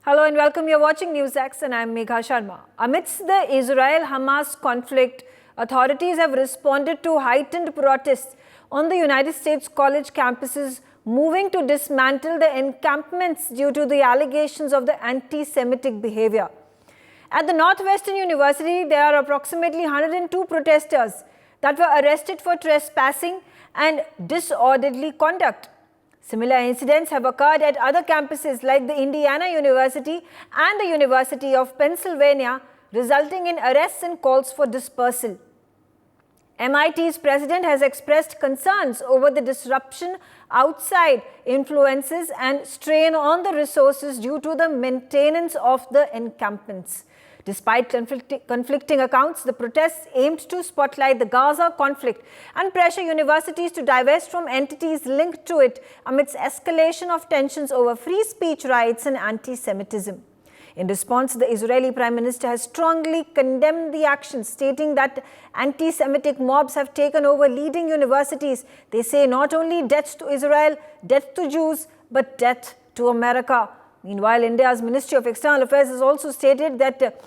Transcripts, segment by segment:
Hello and welcome. You're watching NewsX and I'm Megha Sharma. Amidst the Israel-Hamas conflict, authorities have responded to heightened protests on the United States college campuses, moving to dismantle the encampments due to the allegations of the anti-Semitic behavior. At the Northeastern University, there are approximately 102 protesters that were arrested for trespassing and disorderly conduct. Similar incidents have occurred at other campuses like the Indiana University and the University of Pennsylvania, resulting in arrests and calls for dispersal. MIT's president has expressed concerns over the disruption outside influences and strain on the resources due to the maintenance of the encampments. Despite conflicting accounts, the protests aimed to spotlight the Gaza conflict and pressure universities to divest from entities linked to it amidst escalation of tensions over free speech rights and anti-Semitism. In response, the Israeli Prime Minister has strongly condemned the action, stating that anti-Semitic mobs have taken over leading universities. They say not only death to Israel, death to Jews, but death to America. Meanwhile, India's Ministry of External Affairs has also stated that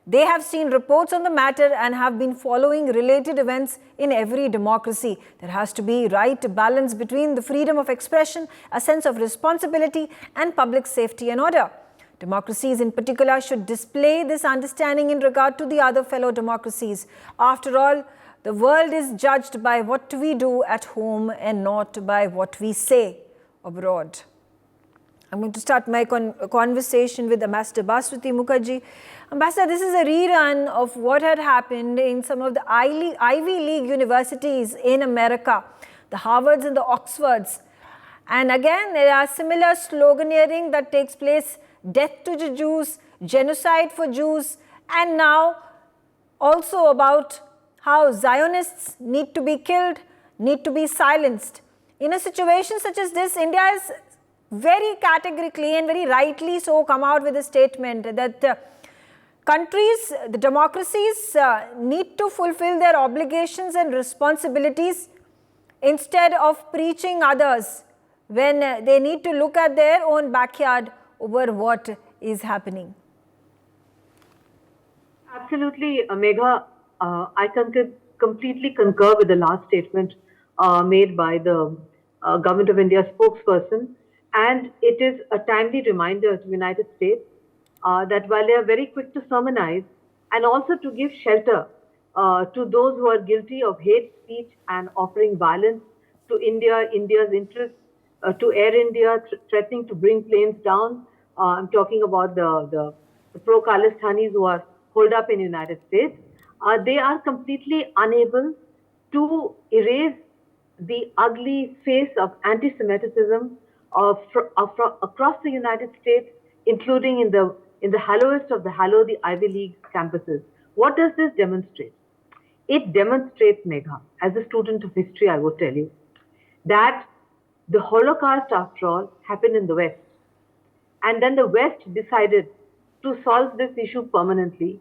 they have seen reports on the matter and have been following related events in every democracy. There has to be right balance between the freedom of expression, a sense of responsibility, and public safety and order. Democracies in particular should display this understanding in regard to the other fellow democracies. After all, the world is judged by what we do at home and not by what we say abroad. I'm going to start my conversation with Ambassador Baswati Mukherjee. Ambassador, this is a rerun of what had happened in some of the Ivy League universities in America, the Harvards and the Oxfords. And again, there are similar sloganeering that takes place: death to the Jews, genocide for Jews, and now also about how Zionists need to be killed, need to be silenced. In a situation such as this, India is very categorically and very rightly so come out with a statement that countries, the democracies need to fulfill their obligations and responsibilities instead of preaching others when they need to look at their own backyard over what is happening. Absolutely, Megha. I completely concur with the last statement made by the Government of India spokesperson. And it is a timely reminder to the United States that while they are very quick to sermonize and also to give shelter to those who are guilty of hate speech and offering violence to India's interests, to Air India, threatening to bring planes down. I'm talking about the pro-Khalistanis who are holed up in the United States. They are completely unable to erase the ugly face of anti-Semitism across the United States, including in the hallowest of the hallowed, the Ivy League campuses. What does this demonstrate? It demonstrates, Megha, as a student of history, I would tell you, that the Holocaust, after all, happened in the West. And then the West decided to solve this issue permanently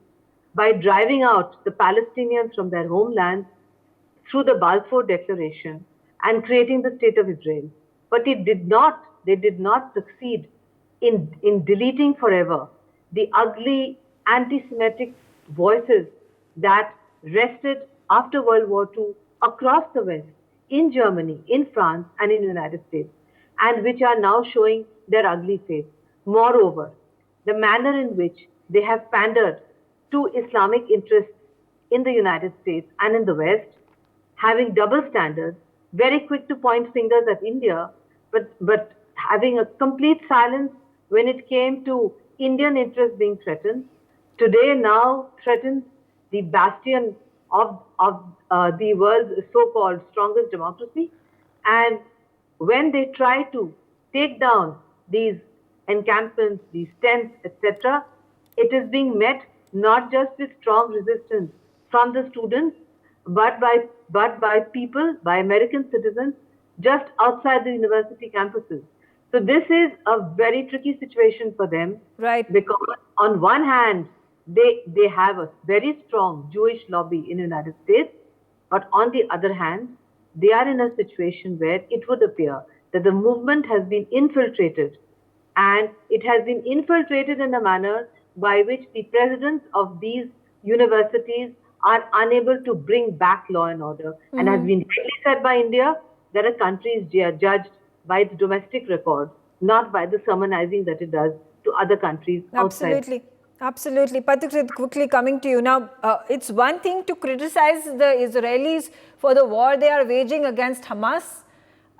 by driving out the Palestinians from their homelands through the Balfour Declaration and creating the State of Israel. But they did not succeed in deleting forever the ugly anti-Semitic voices that rested after World War II across the West, in Germany, in France, and in the United States, and which are now showing their ugly face. Moreover, the manner in which they have pandered to Islamic interests in the United States and in the West, having double standards, very quick to point fingers at India, but having a complete silence when it came to Indian interests being threatened. Today now threatens the bastion of the world's so-called strongest democracy. And when they try to take down these encampments, these tents, etc., it is being met not just with strong resistance from the students, but by people, by American citizens, just outside the university campuses. So this is a very tricky situation for them. Right. Because on one hand, they have a very strong Jewish lobby in the United States, but on the other hand, they are in a situation where it would appear that the movement has been infiltrated and it has been infiltrated in a manner by which the presidents of these universities are unable to bring back law and order. And has been rightly said by India that a country is judged by its domestic record, not by the sermonizing that it does to other countries outside. Absolutely. Absolutely. Patrick, quickly coming to you. Now, it's one thing to criticize the Israelis for the war they are waging against Hamas.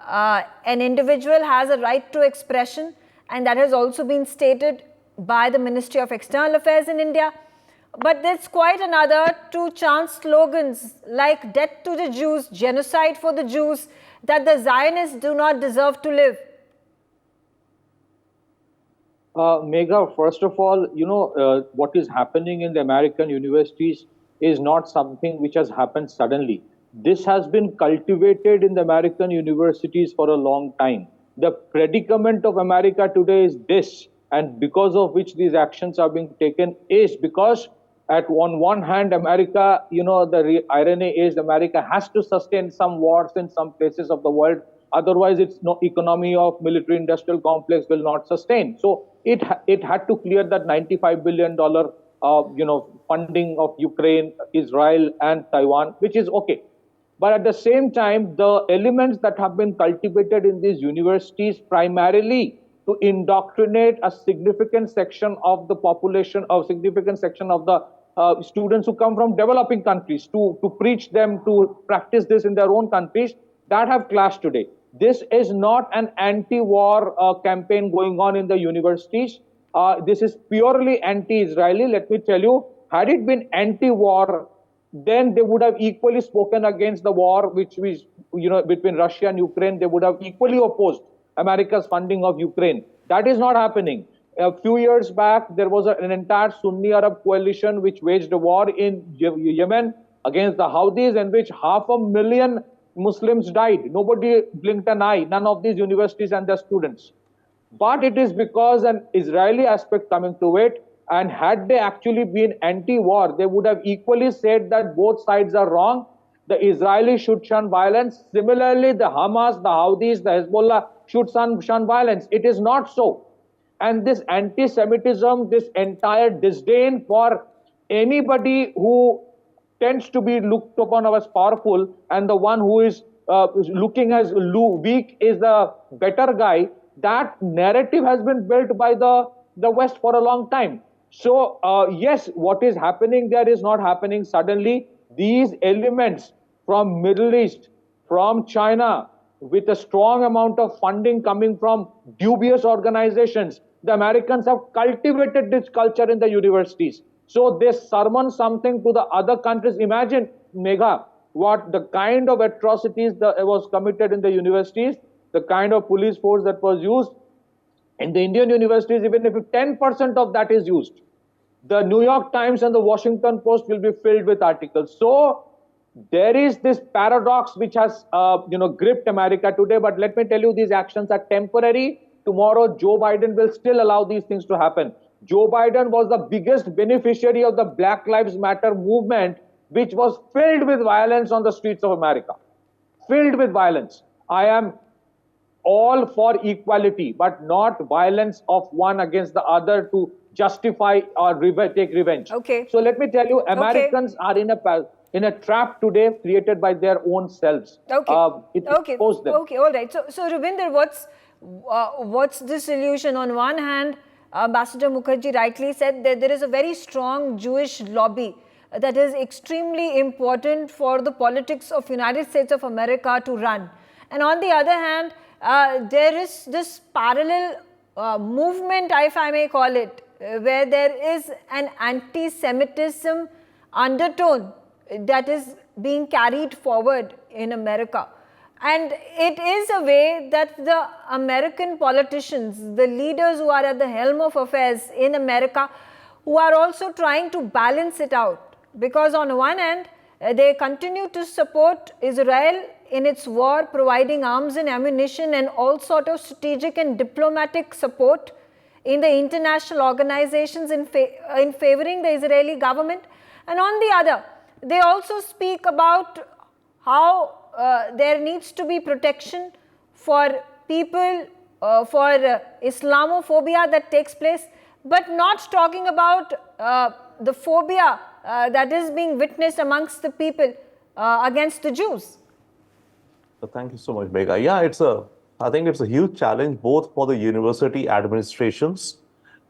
An individual has a right to expression, and that has also been stated by the Ministry of External Affairs in India. But there's quite another to chant slogans like death to the Jews, genocide for the Jews, that the Zionists do not deserve to live. Megha, first of all, what is happening in the American universities is not something which has happened suddenly. This has been cultivated in the American universities for a long time. The predicament of America today is this, and because of which these actions are being taken is because on one hand, America, the irony is America has to sustain some wars in some places of the world. Otherwise, its economy of military industrial complex will not sustain. So it had to clear that $95 billion funding of Ukraine, Israel, and Taiwan, which is okay. But at the same time, the elements that have been cultivated in these universities primarily to indoctrinate a significant section of the population, a significant section of the students who come from developing countries, to preach them, to practice this in their own countries, that have clashed today. This is not an anti-war campaign going on in the universities. This is purely anti-Israeli. Let me tell you, had it been anti-war, then they would have equally spoken against the war, between Russia and Ukraine. They would have equally opposed America's funding of Ukraine. That is not happening. A few years back, there was an entire Sunni Arab coalition which waged a war in Yemen against the Houthis, in which 500,000 Muslims died. Nobody blinked an eye, none of these universities and their students. But it is because an Israeli aspect coming to it, and had they actually been anti-war, they would have equally said that both sides are wrong. The Israelis should shun violence. Similarly, the Hamas, the Houthis, the Hezbollah should shun violence. It is not so. And this anti-Semitism, this entire disdain for anybody who tends to be looked upon as powerful, and the one who is looking as weak is the better guy, that narrative has been built by the West for a long time. So, yes, what is happening there is not happening suddenly. These elements from Middle East, from China, with a strong amount of funding coming from dubious organizations, the Americans have cultivated this culture in the universities. So they sermon something to the other countries. Imagine, Megha, what the kind of atrocities that was committed in the universities, the kind of police force that was used in the Indian universities. Even if 10% of that is used, the New York Times and the Washington Post will be filled with articles. So there is this paradox which has gripped America today. But let me tell you, these actions are temporary. Tomorrow, Joe Biden will still allow these things to happen. Joe Biden was the biggest beneficiary of the Black Lives Matter movement, which was filled with violence on the streets of America. Filled with violence. I am all for equality, but not violence of one against the other to justify or take revenge. Okay. So let me tell you, Americans are in a trap today created by their own selves. Okay. It exposed them. Okay. All right. So Rubinder, what's the solution? On one hand, Ambassador Mukherjee rightly said that there is a very strong Jewish lobby that is extremely important for the politics of United States of America to run. And on the other hand, there is this parallel movement, if I may call it, where there is an anti-Semitism undertone that is being carried forward in America. And it is a way that the American politicians, the leaders who are at the helm of affairs in America, who are also trying to balance it out. Because on one hand, they continue to support Israel in its war, providing arms and ammunition and all sort of strategic and diplomatic support in the international organizations in favoring the Israeli government. And on the other, they also speak about how there needs to be protection for people for Islamophobia that takes place, but not talking about the phobia that is being witnessed amongst the people against the Jews. Thank you so much, Megha. Yeah, I think it's a huge challenge both for the university administrations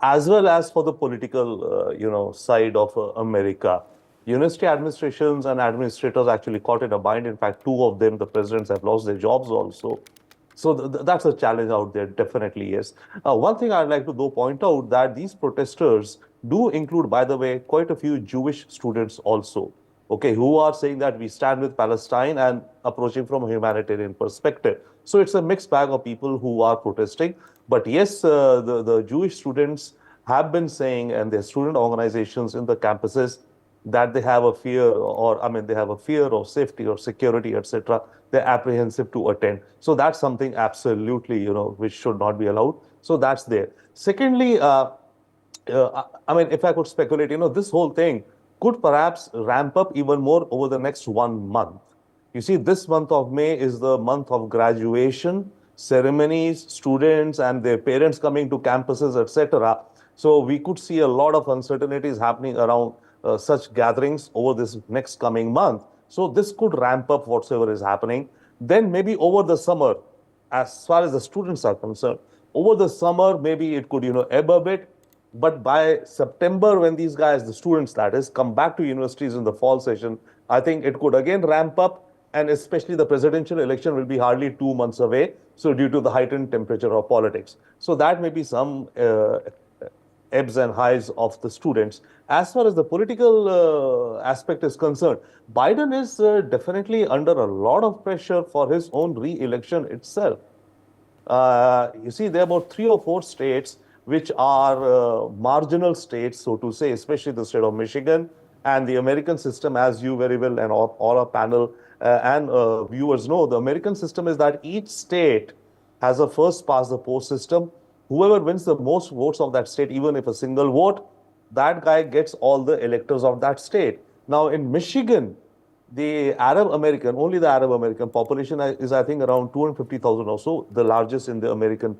as well as for the political, side of America. University administrations and administrators actually caught in a bind. In fact, two of them, the presidents, have lost their jobs also. So that's a challenge out there, definitely, yes. One thing I'd like to though point out that these protesters do include, by the way, quite a few Jewish students also, okay, who are saying that we stand with Palestine and approaching from a humanitarian perspective. So it's a mixed bag of people who are protesting. But yes, the Jewish students have been saying, and their student organizations in the campuses, that they have a fear, or I mean, they have a fear of safety or security, etc. They're apprehensive to attend. So that's something absolutely, which should not be allowed. So that's there. Secondly, I mean, if I could speculate, this whole thing could perhaps ramp up even more over the next 1 month. You see, this month of May is the month of graduation, ceremonies, students and their parents coming to campuses, etc. So we could see a lot of uncertainties happening around such gatherings over this next coming month. So this could ramp up whatsoever is happening. Then maybe over the summer, as far as the students are concerned, over the summer, maybe it could, ebb a bit. But by September, when these guys, the students that is, come back to universities in the fall session, I think it could again ramp up. And especially the presidential election will be hardly 2 months away. So due to the heightened temperature of politics. So that may be some ebbs and highs of the students. As far as the political aspect is concerned, Biden is definitely under a lot of pressure for his own re-election itself. You see, there are about 3 or 4 states which are marginal states, so to say, especially the state of Michigan. And the American system, as you very well and all our panel and viewers know, the American system is that each state has a first past the post system. Whoever wins the most votes of that state, even if a single vote, that guy gets all the electors of that state. Now in Michigan, the Arab American, only the Arab American population is, I think, around 250,000 or so, the largest in the American,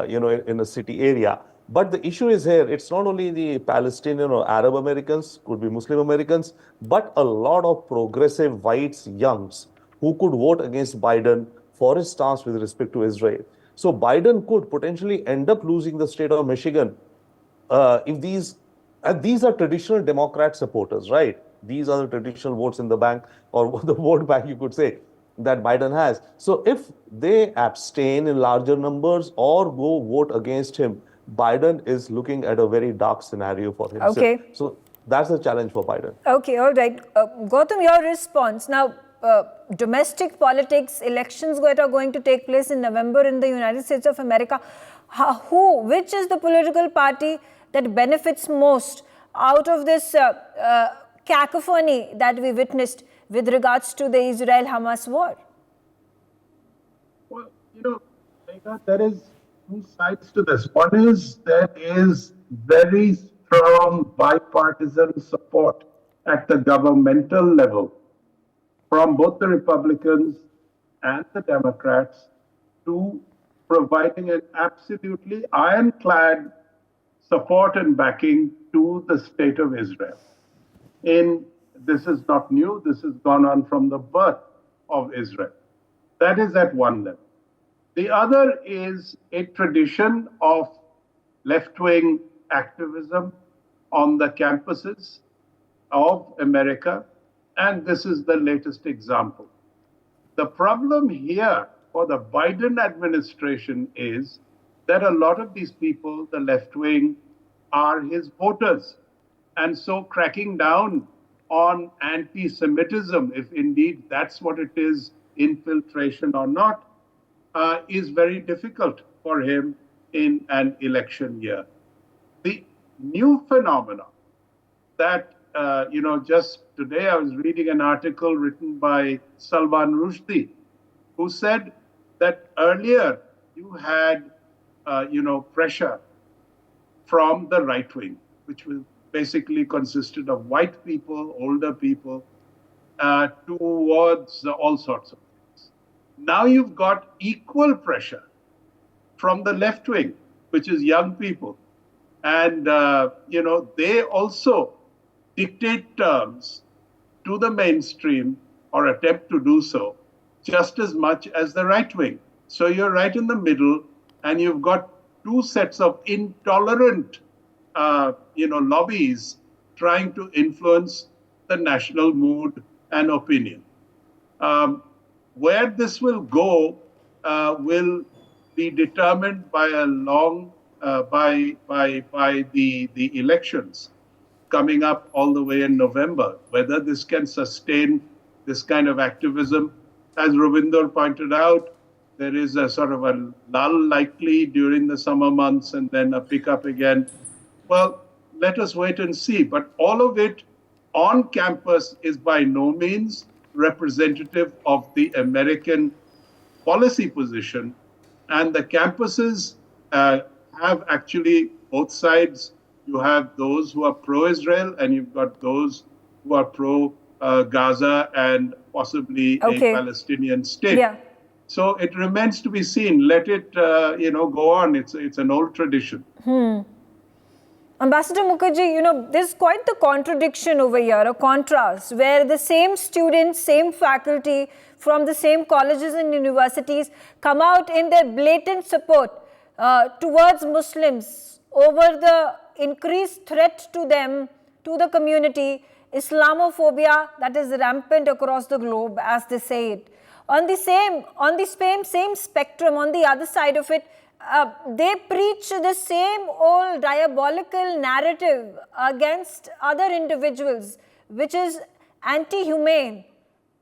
in a city area. But the issue is here, it's not only the Palestinian or Arab Americans, could be Muslim Americans, but a lot of progressive whites, youngs, who could vote against Biden for his stance with respect to Israel. So Biden could potentially end up losing the state of Michigan if these are traditional Democrat supporters, right? These are the traditional votes in the bank, or the vote bank, you could say, that Biden has. So if they abstain in larger numbers or go vote against him, Biden is looking at a very dark scenario for himself. Okay. So that's a challenge for Biden. Okay, all right. Gautam, your response. Now, domestic politics, elections that are going to take place in November in the United States of America. Which is the political party that benefits most out of this cacophony that we witnessed with regards to the Israel-Hamas war? Well, Megha, there is 2 sides to this. One is there is very strong bipartisan support at the governmental level from both the Republicans and the Democrats to providing an absolutely ironclad support and backing to the state of Israel. This is not new, this has gone on from the birth of Israel. That is at one level. The other is a tradition of left-wing activism on the campuses of America, and this is the latest example. The problem here for the Biden administration is that a lot of these people, the left wing, are his voters. And so cracking down on anti-Semitism, if indeed that's what it is, infiltration or not, is very difficult for him in an election year. The new phenomenon that, just today I was reading an article written by Salman Rushdie, who said that earlier you had, pressure from the right wing, which was basically consisted of white people, older people, towards all sorts of things. Now you've got equal pressure from the left wing, which is young people. And, they also dictate terms to the mainstream or attempt to do so just as much as the right wing. So you're right in the middle, and you've got two sets of intolerant, lobbies trying to influence the national mood and opinion. Where this will go will be determined by a long by the elections coming up all the way in November. Whether this can sustain this kind of activism, as Ravinder pointed out, there is a sort of a lull likely during the summer months and then a pickup again. Well, let us wait and see. But all of it on campus is by no means representative of the American policy position. And the campuses have actually both sides. You have those who are pro-Israel, and you've got those who are pro-Gaza and possibly a Palestinian state. Yeah. So it remains to be seen. Let it, go on. It's an old tradition. Ambassador Mukherjee, there's quite the contradiction over here, a contrast, where the same students, same faculty from the same colleges and universities come out in their blatant support towards Muslims over the increased threat to them, to the community, Islamophobia that is rampant across the globe, as they say it. On the same spectrum, on the other side of it, they preach the same old diabolical narrative against other individuals, which is anti-humane.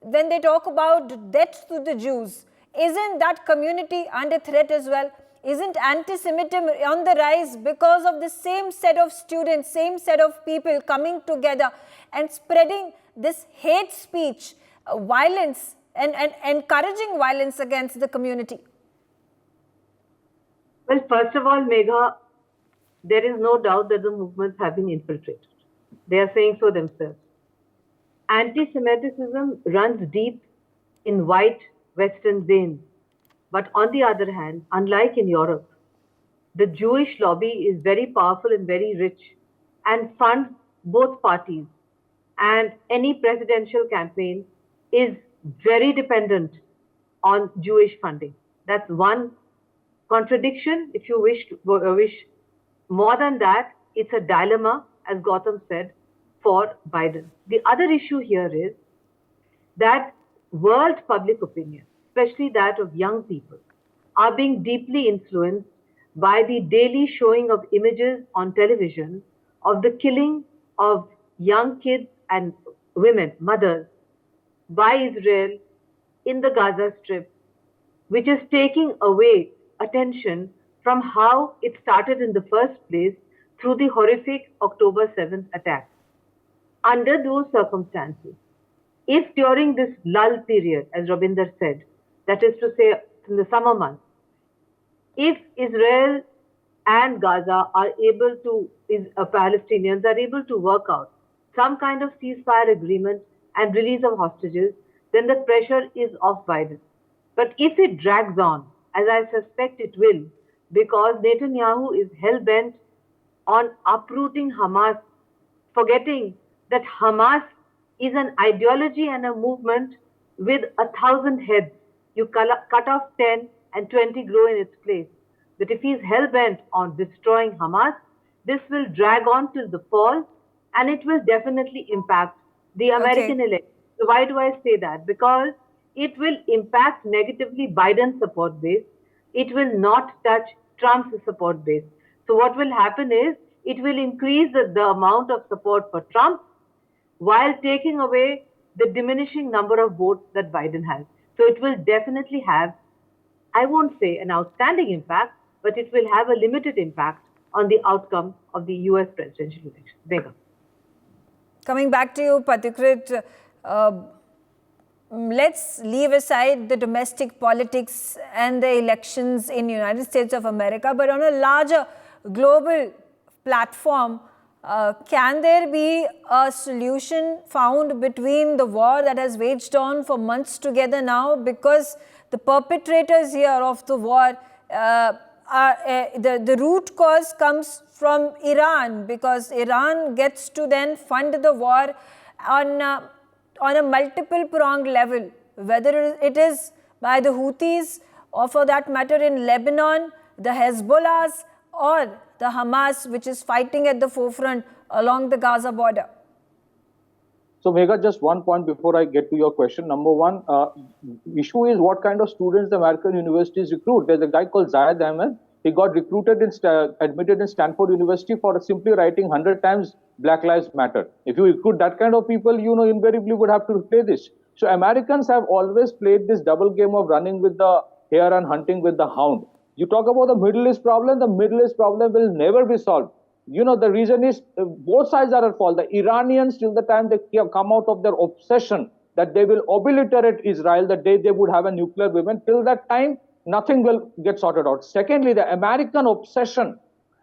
When they talk about death to the Jews, isn't that community under threat as well? Isn't antisemitism on the rise because of the same set of students, same set of people coming together and spreading this hate speech, violence, and encouraging violence against the community? Well, first of all, Megha, there is no doubt that the movements have been infiltrated. They are saying so themselves. Anti-Semitism runs deep in white Western veins. But on the other hand, unlike in Europe, the Jewish lobby is very powerful and very rich and funds both parties. And any presidential campaign is very dependent on Jewish funding. That's one contradiction, if you wish. More than that, it's a dilemma, as Gautam said, for Biden. The other issue here is that world public opinion, especially that of young people, are being deeply influenced by the daily showing of images on television of the killing of young kids and women, mothers, by Israel in the Gaza Strip, which is taking away attention from how it started in the first place through the horrific October 7th attack. Under those circumstances, if during this lull period, as Ravinder said, that is to say in the summer months, if Israel and Gaza are able to, Palestinians are able to work out some kind of ceasefire agreement and release of hostages, then the pressure is off Biden. But if it drags on, as I suspect it will, because Netanyahu is hell-bent on uprooting Hamas, forgetting that Hamas is an ideology and a movement with 1,000 heads. You cut off 10 and 20 grow in its place. That if he's hell-bent on destroying Hamas, this will drag on till the fall, and it will definitely impact the American election. So why do I say that? Because it will impact negatively Biden's support base. It will not touch Trump's support base. So what will happen is it will increase the amount of support for Trump while taking away the diminishing number of votes that Biden has. So it will definitely have, I won't say an outstanding impact, but it will have a limited impact on the outcome of the US presidential election. Megha. Coming back to you, Pathikrit, let's leave aside the domestic politics and the elections in the United States of America, but on a larger global platform, can there be a solution found between the war that has waged on for months together now? Because the perpetrators here of the war the root cause comes from Iran, because Iran gets to then fund the war on a multiple pronged level, whether it is by the Houthis or for that matter in Lebanon, the Hezbollahs, or the Hamas, which is fighting at the forefront along the Gaza border. So, Megha, just one point before I get to your question. Number one, issue is what kind of students the American universities recruit. There's a guy called Zayed Ahmed. He got recruited admitted in Stanford University for simply writing 100 times Black Lives Matter. If you recruit that kind of people, you know, invariably would have to play this. So Americans have always played this double game of running with the hare and hunting with the hound. You talk about the Middle East problem, the Middle East problem will never be solved. You know, the reason is both sides are at fault. The Iranians, till the time they come out of their obsession that they will obliterate Israel the day they would have a nuclear weapon, till that time, nothing will get sorted out. Secondly, the American obsession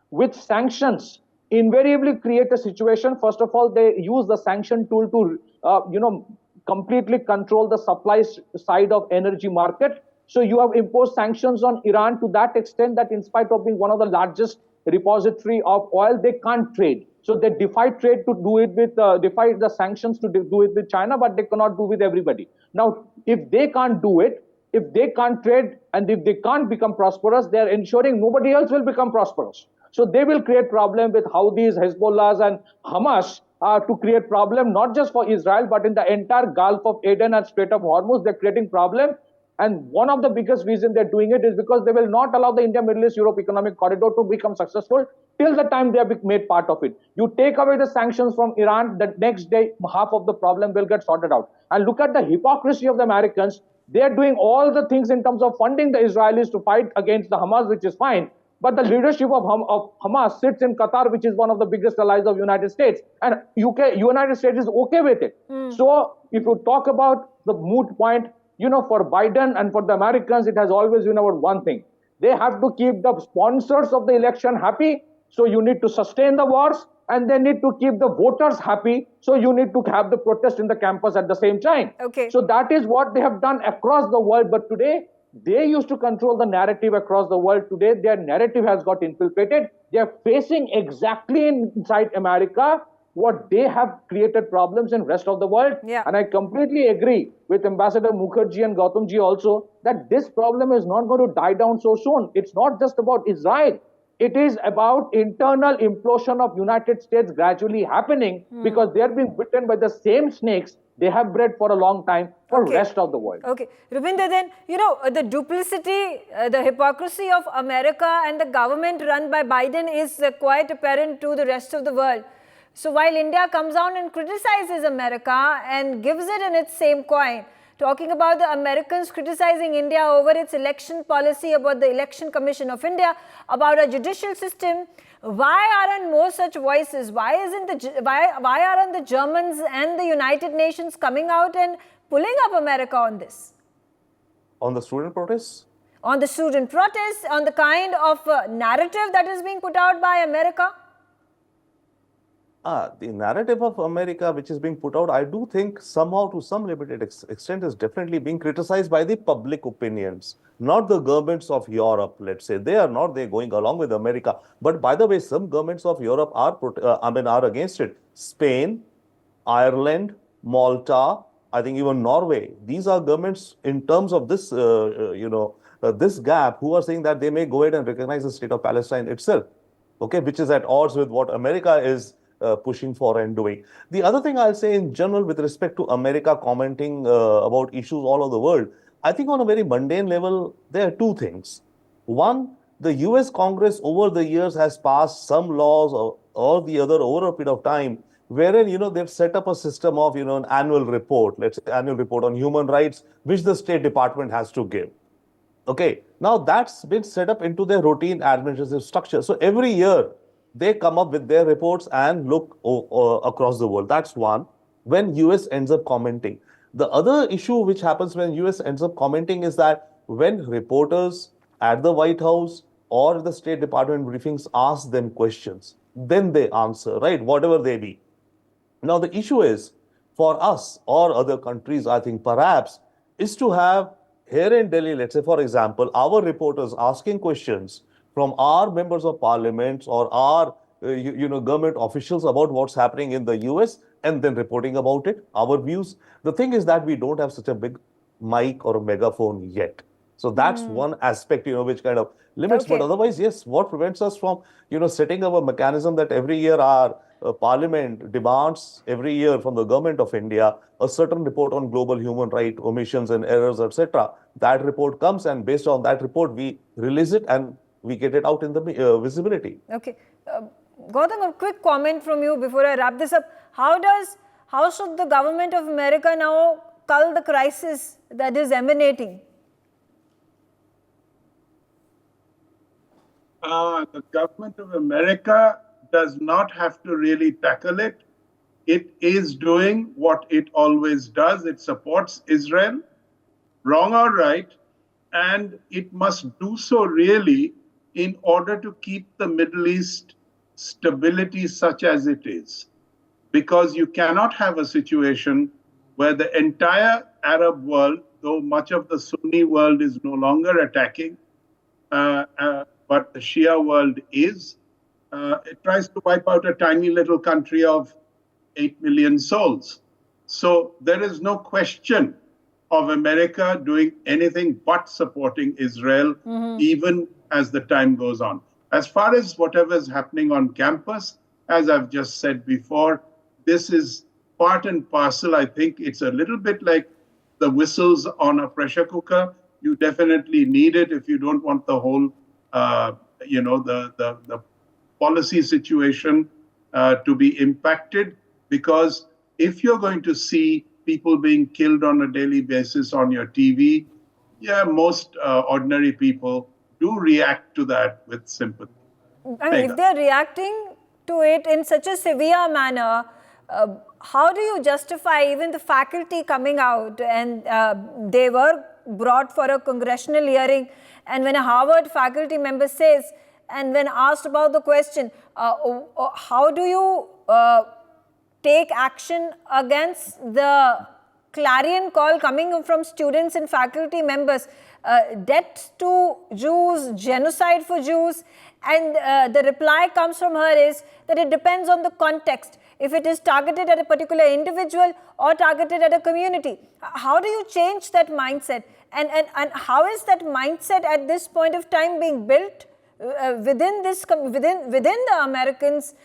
with sanctions invariably create a situation. First of all, they use the sanction tool to, completely control the supply side of energy market. So you have imposed sanctions on Iran to that extent that in spite of being one of the largest repository of oil, they can't trade. So they defy trade to do it with, defy the sanctions to do it with China, but they cannot do with everybody. Now, if they can't do it, if they can't trade, and if they can't become prosperous, they're ensuring nobody else will become prosperous. So they will create problem with Houthis, Hezbollahs, and Hamas to create problem, not just for Israel, but in the entire Gulf of Aden and Strait of Hormuz. They're creating problem. And one of the biggest reasons they're doing it is because they will not allow the India, Middle East, Europe economic corridor to become successful till the time they have made part of it. You take away the sanctions from Iran, the next day, half of the problem will get sorted out. And look at the hypocrisy of the Americans. They are doing all the things in terms of funding the Israelis to fight against the Hamas, which is fine. But the leadership of Hamas sits in Qatar, which is one of the biggest allies of United States. And United States is okay with it. So if you talk about the moot point, for Biden and for the Americans, it has always been about one thing. They have to keep the sponsors of the election happy. So you need to sustain the wars, and they need to keep the voters happy. So you need to have the protest in the campus at the same time. Okay. So that is what they have done across the world. But today, they used to control the narrative across the world. Today, their narrative has got infiltrated. They are facing exactly inside America what they have created problems in rest of the world. Yeah. And I completely agree with Ambassador Mukherjee and Gautamji also that this problem is not going to die down so soon. It's not just about Israel. It is about internal implosion of United States gradually happening because they are being bitten by the same snakes they have bred for a long time for rest of the world. Okay. Rupinder, then, the duplicity, the hypocrisy of America and the government run by Biden is quite apparent to the rest of the world. So while India comes down and criticizes America and gives it in its same coin, talking about the Americans criticizing India over its election policy, about the Election Commission of India, about our judicial system, why aren't more such voices? Why aren't the Germans and the United Nations coming out and pulling up America on this? On the student protests? On the student protests, on the kind of narrative that is being put out by America? The narrative of America, which is being put out, I do think somehow to some limited extent is definitely being criticized by the public opinions, not the governments of Europe, let's say. They're going along with America. But by the way, some governments of Europe are against it. Spain, Ireland, Malta, I think even Norway. These are governments in terms of this, this gap, who are saying that they may go ahead and recognize the state of Palestine itself, which is at odds with what America is pushing for and doing. The other thing I'll say in general with respect to America commenting about issues all over the world, I think on a very mundane level, there are two things. One, the US Congress over the years has passed some laws or the other over a period of time wherein, they've set up a system of, an annual report, let's say annual report on human rights, which the State Department has to give. Now that's been set up into their routine administrative structure. So every year, they come up with their reports and look across the world. That's one, when US ends up commenting. The other issue which happens when US ends up commenting is that when reporters at the White House or the State Department briefings ask them questions, then they answer, right, whatever they be. Now the issue is, for us or other countries, I think perhaps, is to have here in Delhi, let's say, for example, our reporters asking questions from our members of parliaments or our government officials about what's happening in the US and then reporting about it, our views. The thing is that we don't have such a big mic or a megaphone yet. So that's one aspect, which kind of limits. But Okay. otherwise, yes, what prevents us from, setting up a mechanism that every year our parliament demands every year from the government of India a certain report on global human rights omissions and errors, etc. That report comes, and based on that report, we release it and we get it out in the visibility. Okay. Gautam, a quick comment from you before I wrap this up. How should the government of America now cull the crisis that is emanating? The government of America does not have to really tackle it. It is doing what it always does. It supports Israel, wrong or right, and it must do so really in order to keep the Middle East stability such as it is. Because you cannot have a situation where the entire Arab world, though much of the Sunni world is no longer attacking, but the Shia world is, it tries to wipe out a tiny little country of 8 million souls. So there is no question of America doing anything but supporting Israel, even as the time goes on. As far as whatever is happening on campus, as I've just said before, this is part and parcel. I think it's a little bit like the whistles on a pressure cooker. You definitely need it if you don't want the whole the policy situation to be impacted, because if you're going to see people being killed on a daily basis on your TV, most ordinary people do react to that with sympathy. I mean, if they're reacting to it in such a severe manner, how do you justify even the faculty coming out? And they were brought for a congressional hearing, and when a Harvard faculty member says, and when asked about the question, how do you take action against the clarion call coming from students and faculty members, death to Jews, genocide for Jews, and the reply comes from her is that it depends on the context, if it is targeted at a particular individual or targeted at a community. How do you change that mindset? And how is that mindset at this point of time being built within the Americans,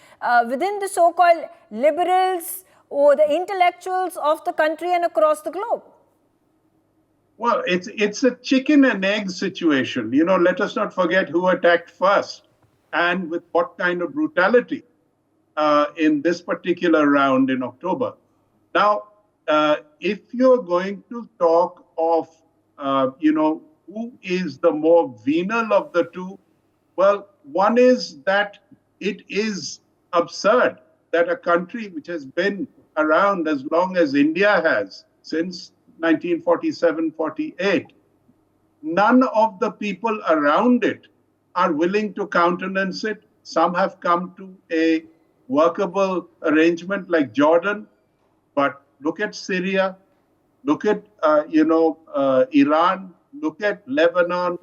within the so-called liberals or the intellectuals of the country and across the globe? Well, it's a chicken and egg situation. Let us not forget who attacked first and with what kind of brutality in this particular round in October. Now, if you're going to talk of, who is the more venal of the two, well, one is that it is absurd that a country which has been around as long as India has, since 1947-48, none of the people around it are willing to countenance it. Some have come to a workable arrangement like Jordan, but look at Syria, look at Iran, look at Lebanon.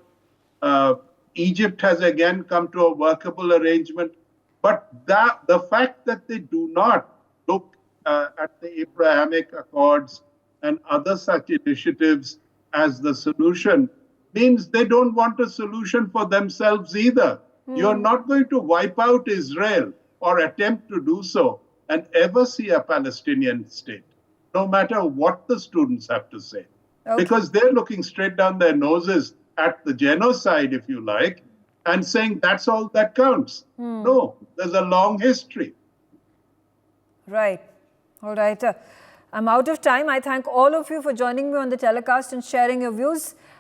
Egypt has again come to a workable arrangement. But the fact that they do not look at the Abrahamic Accords and other such initiatives as the solution means they don't want a solution for themselves either. You're not going to wipe out Israel or attempt to do so and ever see a Palestinian state, no matter what the students have to say. Okay. Because they're looking straight down their noses at the genocide, if you like, and saying that's all that counts. No, there's a long history. Right. All right. I'm out of time. I thank all of you for joining me on the telecast and sharing your views.